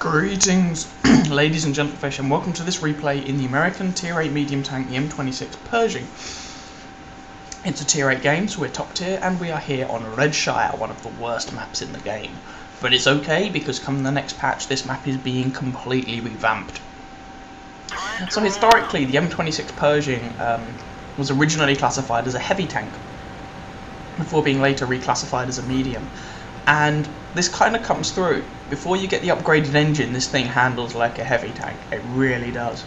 Greetings, ladies and gentlefish, and welcome to this replay in the American Tier 8 medium tank, the M26 Pershing. It's a Tier 8 game, so we're top tier, and we are here on Redshire, one of the worst maps in the game. But it's okay, because come the next patch, this map is being completely revamped. So historically, the M26 Pershing was originally classified as a heavy tank, before being later reclassified as a medium. And this kind of comes through. Before you get the upgraded engine, this thing handles like a heavy tank. It really does.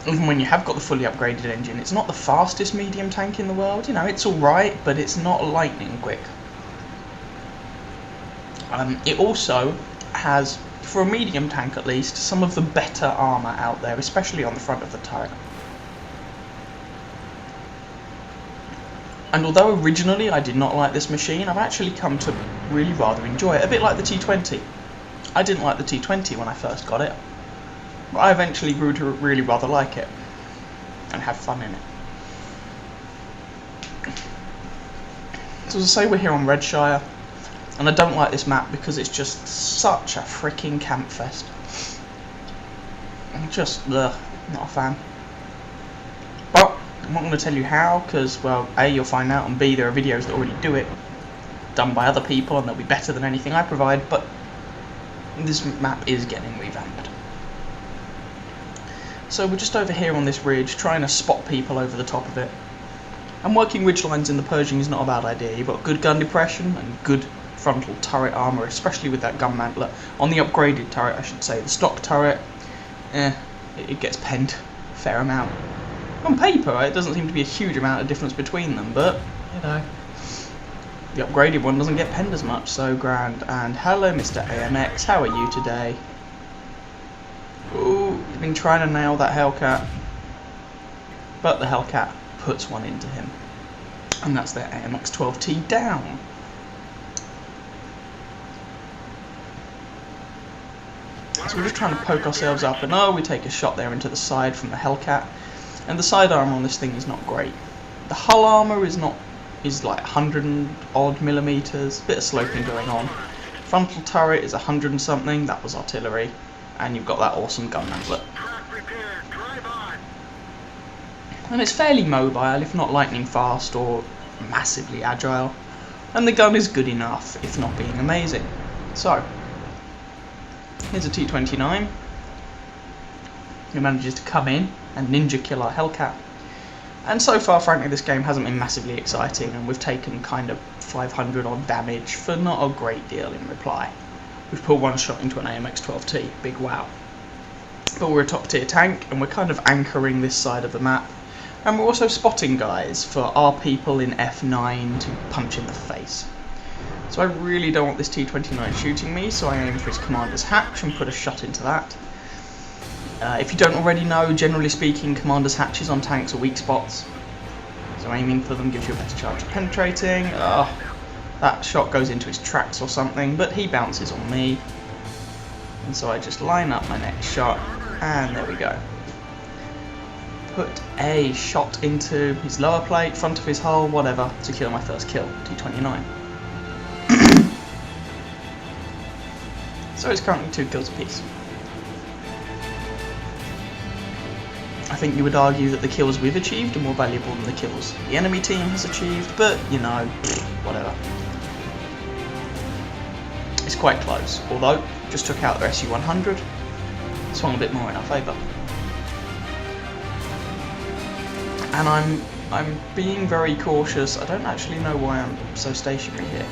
Even when you have got the fully upgraded engine, it's not the fastest medium tank in the world. You know, it's alright, but it's not lightning quick. It also has, for a medium tank at least, some of the better armour out there, especially on the front of the turret. And although originally I did not like this machine, I've actually come to really rather enjoy it. A bit like the T20. I didn't like the T20 when I first got it, but I eventually grew to really rather like it and have fun in it. So as I say, we're here on Redshire, and I don't like this map because it's just such a freaking camp fest. I'm just, not a fan. But I'm not going to tell you how, because, well, A, you'll find out, and B, there are videos that already do it, done by other people, and they'll be better than anything I provide, but this map is getting revamped. So we're just over here on this ridge, trying to spot people over the top of it. And working ridge lines in the Pershing is not a bad idea. You've got good gun depression and good frontal turret armour, especially with that gun mantler. On the upgraded turret, I should say, the stock turret, it gets penned a fair amount. On paper, it doesn't seem to be a huge amount of difference between them, but, you know, the upgraded one doesn't get penned as much, so grand. And hello, Mr. AMX, how are you today? Ooh, he's been trying to nail that Hellcat, but the Hellcat puts one into him, and that's their AMX 12T down. So we're just trying to poke ourselves up, and oh, we take a shot there into the side from the Hellcat. And the side armour on this thing is not great. The hull armour is like 100 and odd millimeters, bit of sloping going on. Frontal turret is 100 and something, that was artillery, and you've got that awesome gun mantlet. And it's fairly mobile, if not lightning fast or massively agile. And the gun is good enough, if not being amazing. So, here's a T-29. Who manages to come in and ninja kill our Hellcat. And so far, frankly, this game hasn't been massively exciting, and we've taken kind of 500 odd damage for not a great deal in reply. We've pulled one shot into an AMX 12T, big wow. But we're a top tier tank, and we're kind of anchoring this side of the map. And we're also spotting guys for our people in F9 to punch in the face. So I really don't want this T-29 shooting me, so I aim for his commander's hatch and put a shot into that. If you don't already know, generally speaking, commander's hatches on tanks are weak spots. So aiming for them gives you a better chance of penetrating. That shot goes into his tracks or something, but he bounces on me. And so I just line up my next shot, and there we go. Put a shot into his lower plate, front of his hull, whatever, to kill my first kill, T-29. So it's currently 2 kills apiece. I think you would argue that the kills we've achieved are more valuable than the kills the enemy team has achieved, but, you know, whatever. It's quite close, although, just took out their SU-100, swung a bit more in our favour. And I'm being very cautious. I don't actually know why I'm so stationary here.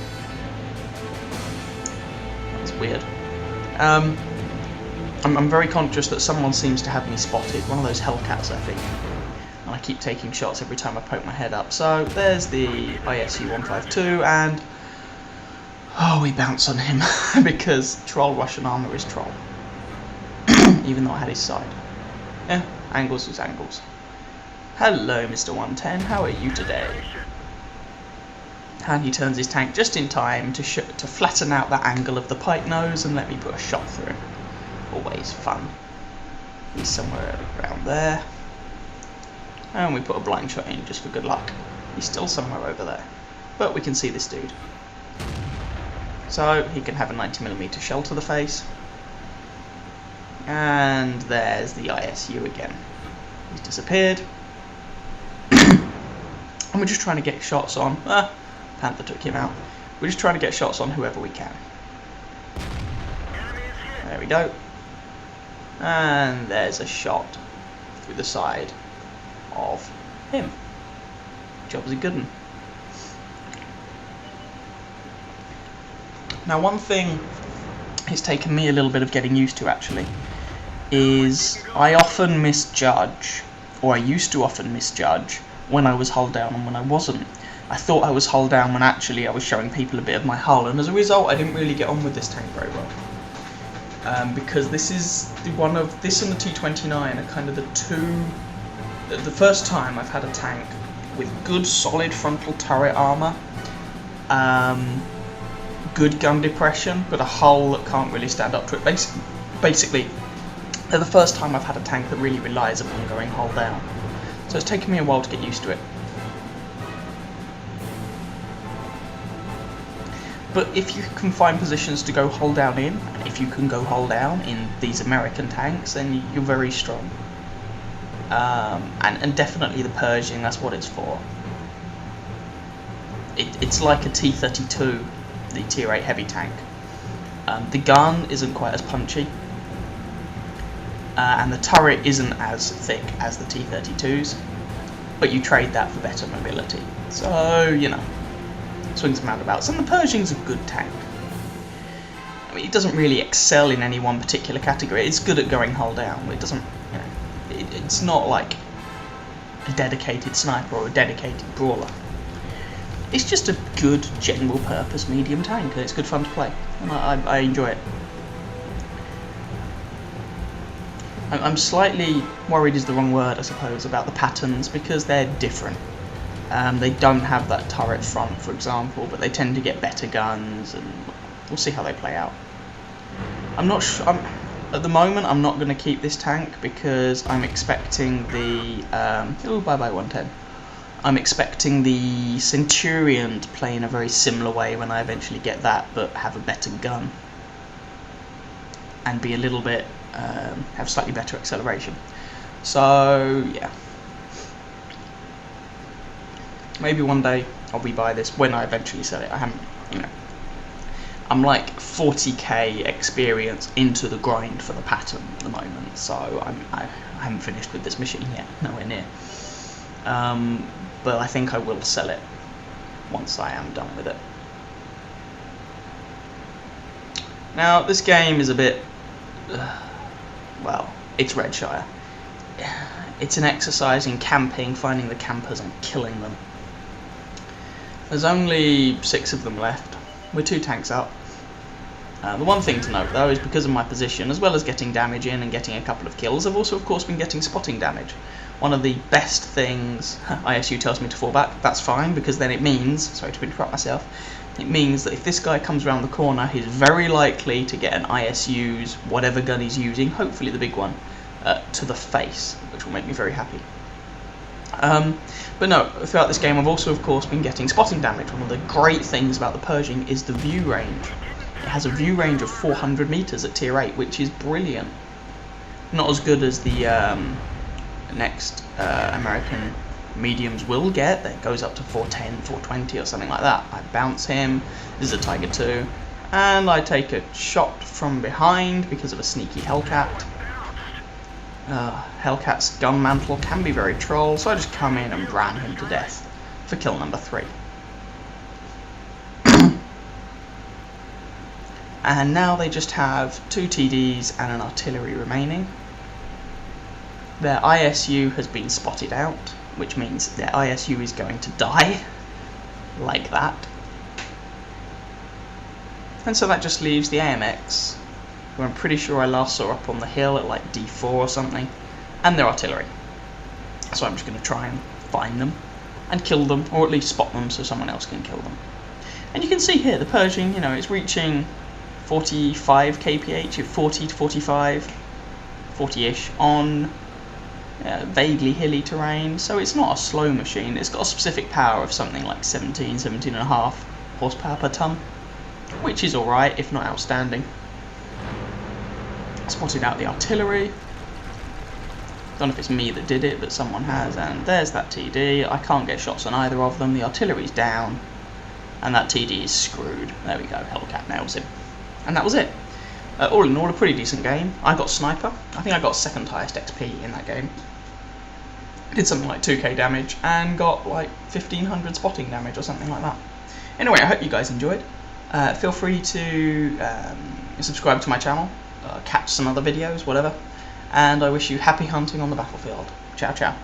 That's weird. I'm very conscious that someone seems to have me spotted, one of those Hellcats I think, and I keep taking shots every time I poke my head up. So there's the ISU-152, and oh, we bounce on him because troll Russian armour is troll, even though I had his side. Yeah, angles is angles. Hello, Mr. 110, how are you today? And he turns his tank just in time to flatten out that angle of the pipe nose and let me put a shot through. Always fun. He's somewhere around there. And we put a blind shot in just for good luck. He's still somewhere over there. But we can see this dude. So he can have a 90mm shell to the face. And there's the ISU again. He's disappeared. And we're just trying to get shots on. Panther took him out. We're just trying to get shots on whoever we can. There we go. And there's a shot through the side of him. Job's a good one. Now, one thing it's taken me a little bit of getting used to, actually, is I often misjudge, or I used to often misjudge, when I was hull down and when I wasn't. I thought I was hull down when actually I was showing people a bit of my hull, and as a result I didn't really get on with this tank very well. Because this is this and the T-29 are kind of the first time I've had a tank with good solid frontal turret armour, good gun depression, but a hull that can't really stand up to it. Basically, they're the first time I've had a tank that really relies upon going hull down. So it's taken me a while to get used to it. But if you can find positions to go hull down in, if you can go hull down in these American tanks, then you're very strong. And definitely the Pershing, that's what it's for. It's like a T-32, the Tier 8 heavy tank. The gun isn't quite as punchy, and the turret isn't as thick as the T-32s, but you trade that for better mobility. So, you know, swings and roundabouts. And the Pershing's a good tank. I mean, it doesn't really excel in any one particular category. It's good at going hull down. It doesn't, you know, it's not like a dedicated sniper or a dedicated brawler. It's just a good general purpose medium tank, and it's good fun to play, and I enjoy it. I'm slightly worried is the wrong word, I suppose, about the patterns, because they're different. They don't have that turret front, for example, but they tend to get better guns, and we'll see how they play out. I'm not sure. At the moment, I'm not going to keep this tank because I'm expecting the bye-bye 110. I'm expecting the Centurion to play in a very similar way when I eventually get that, but have a better gun and be a little bit have slightly better acceleration. So yeah, maybe one day I'll rebuy this when I eventually sell it. I haven't, you know, I'm like 40k experience into the grind for the pattern at the moment, so I haven't finished with this machine yet, nowhere near. But I think I will sell it once I am done with it. Now, this game is a bit, well, it's Redshire. It's an exercise in camping, finding the campers and killing them. There's only 6 of them left. We're 2 tanks up. The one thing to note, though, is because of my position, as well as getting damage in and getting a couple of kills, I've also, of course, been getting spotting damage. One of the best things, ISU tells me to fall back, that's fine, because then it means, sorry to interrupt myself, it means that if this guy comes around the corner, he's very likely to get an ISU's, whatever gun he's using, hopefully the big one, to the face, which will make me very happy. But no, throughout this game I've also, of course, been getting spotting damage. One of the great things about the Pershing is the view range. It has a view range of 400 meters at tier 8, which is brilliant. Not as good as the next American mediums will get. That goes up to 410, 420 or something like that. I bounce him. This is a Tiger 2. And I take a shot from behind because of a sneaky Hellcat. Hellcat's gun mantle can be very troll, so I just come in and ram him to death for kill number 3. And now they just have 2 TDs and an artillery remaining. Their ISU has been spotted out, which means their ISU is going to die, like that. And so that just leaves the AMX, who I'm pretty sure I last saw up on the hill at like D4 or something, and their artillery. So I'm just going to try and find them and kill them, or at least spot them so someone else can kill them. And you can see here, the Pershing, you know, it's reaching 45 kph, 40 to 45, 40-ish on vaguely hilly terrain, so it's not a slow machine. It's got a specific power of something like 17.5 horsepower per ton, which is alright, if not outstanding. spotted out the artillery. Don't know if it's me that did it, but someone has, and there's that TD. I can't get shots on either of them. The artillery's down, and that TD is screwed. There we go, Hellcat nails him. And that was it. All in all, a pretty decent game. I got sniper. I think I got second highest XP in that game. Did something like 2k damage, and got like 1500 spotting damage or something like that. Anyway, I hope you guys enjoyed. Feel free to subscribe to my channel, catch some other videos, whatever. And I wish you happy hunting on the battlefield. Ciao, ciao.